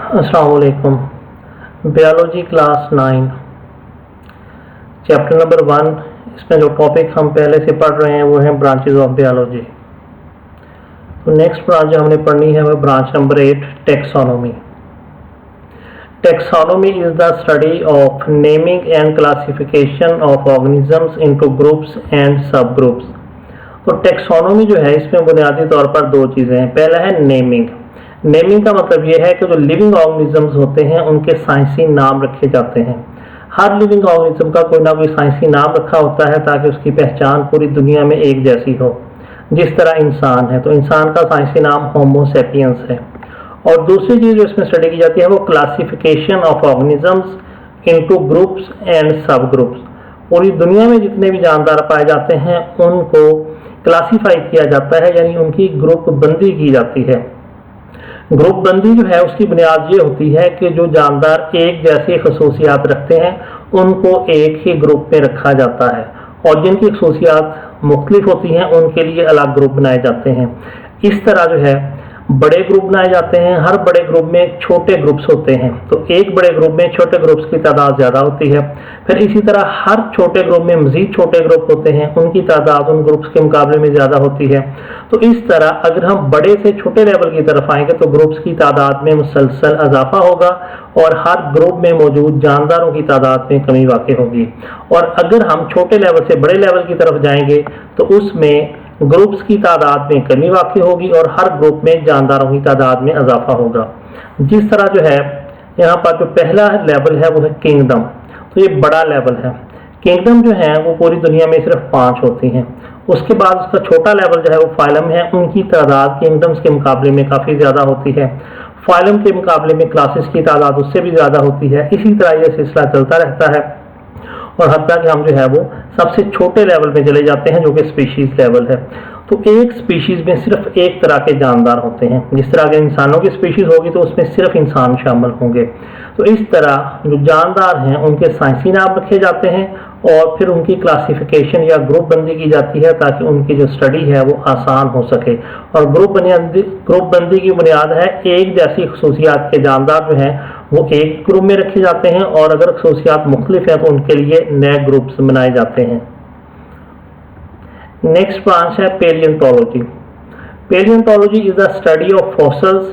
अस्सलाम वालेकुम। Biology class 9 chapter number 1, इसमें जो टॉपिक हम पहले से पढ़ रहे हैं वो है ब्रांचेस ऑफ बायोलॉजी। तो नेक्स्ट ब्रांच जो हमने पढ़नी है वो branch number 8 taxonomy. Taxonomy is the study of naming and classification of organisms into groups and सब ग्रुप्स। तो टैक्सोनॉमी जो है इसमें बुनियादी तौर पर दो चीज़ें हैं। पहला है नेमिंग। नेमिंग का मतलब ये है कि जो लिविंग ऑर्गेनिजम्स होते हैं उनके साइंसी नाम रखे जाते हैं। हर लिविंग ऑर्गेनिज्म का कोई ना कोई साइंसी नाम रखा होता है ताकि उसकी पहचान पूरी दुनिया में एक जैसी हो। जिस तरह इंसान है तो इंसान का साइंसी नाम होमो सेपियंस है। और दूसरी चीज़ जो इसमें स्टडी की जाती है वो classification of organisms into groups and सब ग्रुप्स। पूरी दुनिया में जितने भी जानदार पाए जाते हैं उनको क्लासीफाई किया जाता है, यानी उनकी ग्रुप बंदी की जाती है। ग्रुप बंदी जो है उसकी बुनियाद ये होती है कि जो जानदार एक जैसे खसूसियात रखते हैं उनको एक ही ग्रुप में रखा जाता है, और जिनकी खसूसियात मुख्तलिफ होती हैं उनके लिए अलग ग्रुप बनाए जाते हैं। इस तरह जो है बड़े ग्रुप बनाए जाते हैं। हर बड़े ग्रुप में छोटे ग्रुप्स होते हैं, तो एक बड़े ग्रुप में छोटे ग्रुप्स की तादाद ज़्यादा होती है। फिर इसी तरह हर छोटे ग्रुप में मज़ीद छोटे ग्रुप होते हैं, उनकी तादाद उन ग्रुप्स के मुकाबले में ज़्यादा होती है। तो इस तरह अगर हम बड़े से छोटे लेवल की तरफ आएंगे तो ग्रुप्स की तादाद में मुसलसल इजाफा होगा और हर ग्रुप में मौजूद जानदारों की तादाद में कमी वाक़ होगी। और अगर हम छोटे लेवल से बड़े लेवल की तरफ जाएंगे तो उसमें ग्रुप्स की तादाद में कमी वाक़ होगी और हर ग्रुप में जानदारों की तादाद में इजाफा होगा। जिस तरह जो है यहाँ पर जो पहला लेवल है वो है किंगडम। तो ये बड़ा लेवल है। किंगडम जो है वो पूरी दुनिया में सिर्फ 5 होती हैं। उसके बाद उसका छोटा लेवल जो है वो फाइलम है, उनकी तादाद किंगडम्स के मुकाबले में काफ़ी ज़्यादा होती है। फाइलम के मुकाबले में क्लासेस की तादाद उससे भी ज़्यादा होती है। इसी तरह ये सिलसिला चलता रहता है और हत्ता कि हम जो है वो सबसे छोटे लेवल पे चले जाते हैं जो कि स्पीशीज़ लेवल है। तो एक स्पीशीज़ में सिर्फ एक तरह के जानदार होते हैं। जिस तरह अगर इंसानों की स्पीशीज़ होगी तो उसमें सिर्फ इंसान शामिल होंगे। तो इस तरह जो जानदार हैं उनके साइंसी नाम रखे जाते हैं और फिर उनकी क्लासिफिकेशन या ग्रुप बंदी की जाती है ताकि उनकी जो स्टडी है वो आसान हो सके। और ग्रुप बंदी की बुनियाद है एक जैसी खसूसियात के जानदार जो हैं वो एक ग्रुप में रखे जाते हैं, और अगर खसूसियात मुख्तलिफ हैं तो उनके लिए नए ग्रुप्स बनाए जाते हैं। नेक्स्ट ब्रांच है paleontology. Paleontology is the study of fossils.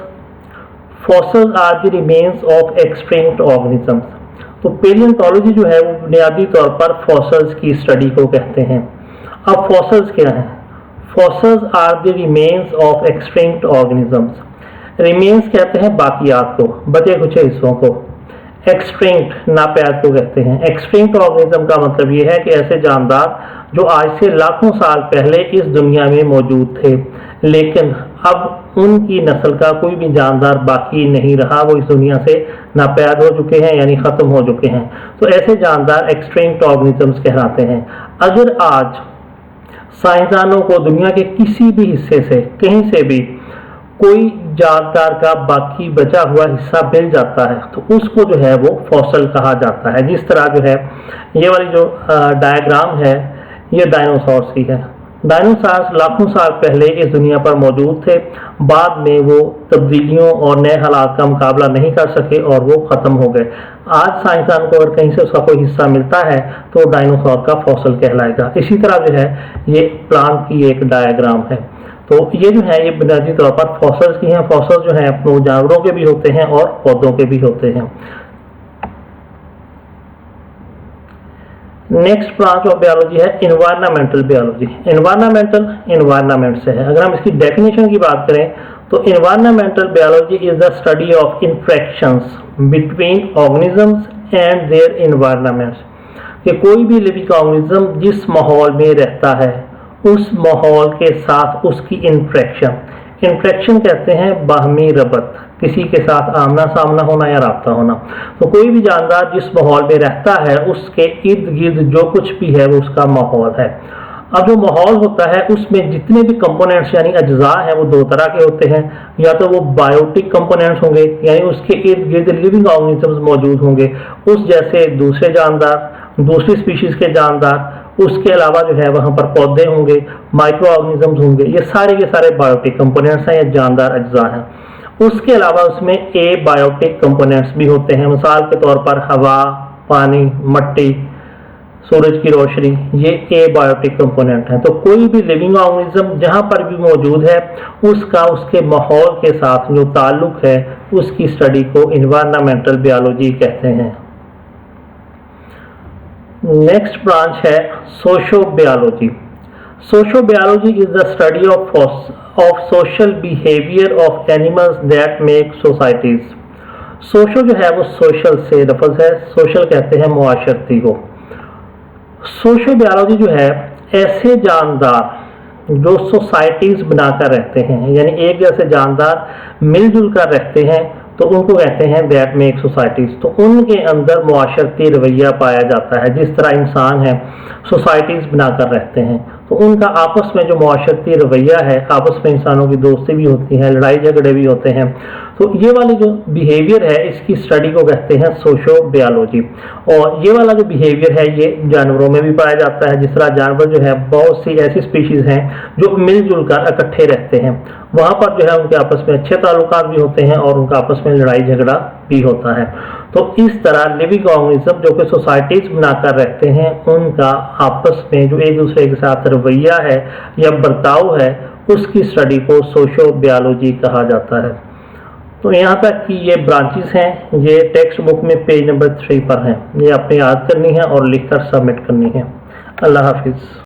Fossils are the remains of extinct organisms. तो पेलियोंटोलॉजी जो है वो बुनियादी तौर पर फॉसिल्स की स्टडी को कहते हैं। अब फॉसिल्स क्या हैं? Fossils are the remains of extinct organisms. Remains कहते हैं बाकियात को, बचे कुछ हिस्सों को। एक्सटिंक्ट नापैद को कहते हैं। एक्सटिंक्ट ऑर्गेनिज्म का मतलब ये है कि ऐसे जानदार जो आज से लाखों साल पहले इस दुनिया में मौजूद थे लेकिन अब उनकी नस्ल का कोई भी जानदार बाकी नहीं रहा, वो इस दुनिया से नापैद हो चुके हैं यानी ख़त्म हो चुके हैं। तो ऐसे जानदार एक्सटिंक्ट ऑर्गेनिजम्स कहलाते हैं। अगर आज साइंसदानों को दुनिया के किसी भी हिस्से से कहीं से भी कोई जानदार का बाकी बचा हुआ हिस्सा मिल जाता है तो उसको जो है वो फॉसिल कहा जाता है। जिस तरह जो है ये वाली जो डायग्राम है ये डायनासोर्स की है। डायनासोर्स लाखों साल पहले इस दुनिया पर मौजूद थे, बाद में वो तब्दीलियों और नए हालात का मुकाबला नहीं कर सके और वो ख़त्म हो गए। आज साइंसदान को अगर कहीं से उसका कोई हिस्सा मिलता है तो डायनासोर का फॉसिल कहलाएगा। इसी तरह जो है ये प्लांट की एक डायग्राम है। तो ये जो है ये बुनियादी तौर पर फॉसिल्स की हैं। फॉसिल्स जो हैं वो जानवरों के भी होते हैं और पौधों के भी होते हैं। नेक्स्ट ब्रांच ऑफ बायोलॉजी है एनवायरमेंटल बायोलॉजी। एनवायरमेंटल एनवायरनमेंट से है। अगर हम इसकी डेफिनेशन की बात करें तो environmental biology is the study of interactions between organisms and their environments. कि कोई भी लिविंग ऑर्गेनिज्म जिस माहौल में रहता है उस माहौल के साथ उसकी इंट्रैक्शन कहते हैं बाहमी रबत, किसी के साथ आमना सामना होना या राब्ता होना। तो कोई भी जानदार जिस माहौल में रहता है उसके इर्द गिर्द जो कुछ भी है वो उसका माहौल है। अब जो माहौल होता है उसमें जितने भी कंपोनेंट्स यानी अज्जा हैं वो दो तरह के होते हैं। या तो वो बायोटिक कंपोनेंट्स होंगे यानी उसके इर्द गिर्द लिविंग ऑर्गेनिजम्स मौजूद होंगे, उस जैसे दूसरे जानदार, दूसरी स्पीशीज के जानदार। उसके अलावा जो है वहाँ पर पौधे होंगे, माइक्रो ऑर्गेनिजम्स होंगे। ये सारे के सारे बायोटिक कंपोनेंट्स हैं या जानदार अज्जा हैं। उसके अलावा उसमें एबायोटिक कंपोनेंट्स भी होते हैं, मिसाल के तौर पर हवा, पानी, मिट्टी, सूरज की रोशनी, ये एबायोटिक कंपोनेंट हैं। तो कोई भी लिविंग ऑर्गेनिज्म जहां पर भी मौजूद है उसका उसके माहौल के साथ जो ताल्लुक है उसकी स्टडी को एनवायरमेंटल बायोलॉजी कहते हैं। नेक्स्ट ब्रांच है sociobiology. Sociobiology is the study of social behaviour of animals that make societies. Socio जो है वो सोशल से लफ्ज़ है, सोशल कहते हैं मुआशरती को। सोशियोबायोलॉजी जो है ऐसे जानदार जो सोसाइटीज बनाकर रहते हैं, यानी एक जैसे जानदार मिलजुल कर रहते हैं, तो उनको कहते हैं दैट मेक सोसाइटीज। तो उनके अंदर मुआशरती रवैया पाया जाता है। जिस तरह इंसान है सोसाइटीज बनाकर रहते हैं, तो उनका आपस में जो मुआशरती रवैया है, आपस में इंसानों की दोस्ती भी होती है, लड़ाई झगड़े भी होते हैं। तो ये वाली जो बिहेवियर है इसकी स्टडी को कहते हैं सोशियोबायोलॉजी। और ये वाला जो बिहेवियर है ये जानवरों में भी पाया जाता है। जिस तरह जानवर जो है बहुत सी ऐसी स्पीशीज हैं जो मिलजुल कर इकट्ठे रहते हैं, वहां पर जो है उनके आपस में अच्छे ताल्लुकात भी होते हैं और उनका आपस में लड़ाई झगड़ा भी होता है। तो इस तरह लिविंग ऑर्गेनिज्म जो कि सोसाइटीज बनाकर रहते हैं, उनका आपस में जो एक दूसरे के साथ रवैया है या बर्ताव है, उसकी स्टडी को सोशियोबायोलॉजी कहा जाता है। तो यहाँ तक कि ये ब्रांचेस हैं, ये टेक्स्ट बुक में पेज नंबर 3 पर हैं। ये आपने याद करनी है और लिखकर सबमिट करनी है। अल्लाह हाफिज़।